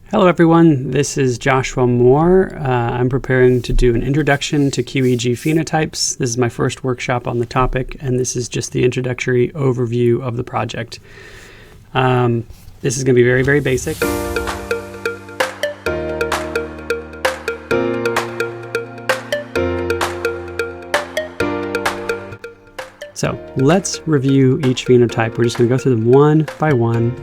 Hello everyone, this is Joshua Moore. I'm preparing to do an introduction to QEEG phenotypes. This is my first workshop on the topic, and this is just the introductory overview of the project. This is going to be very, very basic. So let's review each phenotype. We're just going to go through them one by one.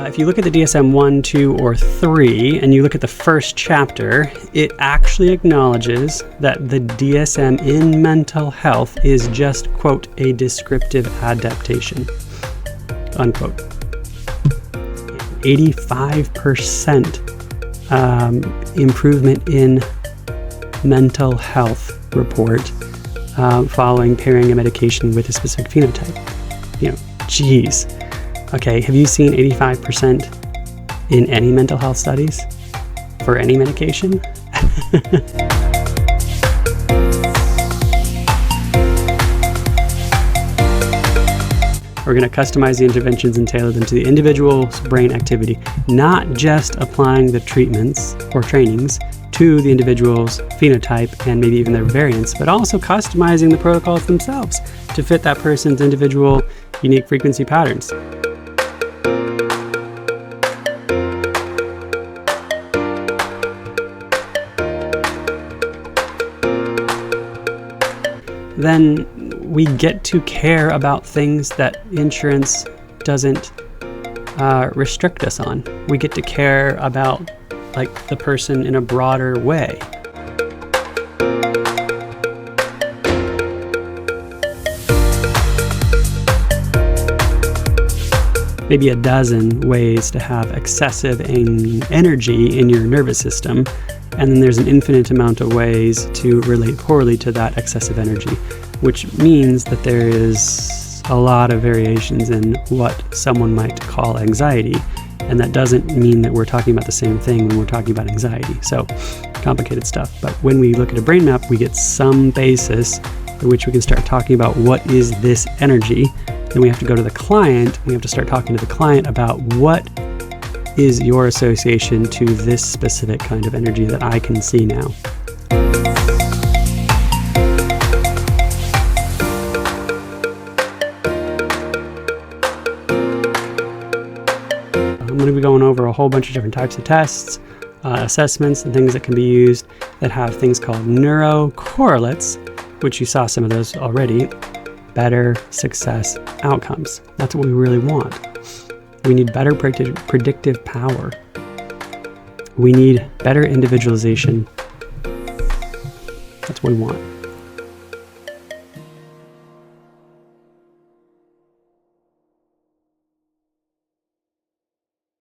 If you look at the DSM-1, 2, or 3, and you look at the first chapter, it actually acknowledges that the DSM in mental health is just, quote, a descriptive adaptation, unquote. 85% improvement in mental health report following pairing a medication with a specific phenotype. Geez. Okay, have you seen 85% in any mental health studies for any medication? We're going to customize the interventions and tailor them to the individual's brain activity, not just applying the treatments or trainings to the individual's phenotype and maybe even their variants, but also customizing the protocols themselves to fit that person's individual unique frequency patterns. Then we get to care about things that insurance doesn't restrict us on. We get to care about the person in a broader way. Maybe a dozen ways to have excessive energy in your nervous system, and then there's an infinite amount of ways to relate poorly to that excessive energy, which means that there is a lot of variations in what someone might call anxiety, and that doesn't mean that we're talking about the same thing when we're talking about anxiety. So, complicated stuff. But when we look at a brain map, we get some basis at which we can start talking about what is this energy. Then we have to go to the client. We have to start talking to the client about what is your association to this specific kind of energy that I can see now. I'm going to be going over a whole bunch of different types of tests, assessments, and things that can be used that have things called neurocorrelates, which you saw some of those already. Better success outcomes. That's what we really want. We need better predictive power. We need better individualization. That's what we want.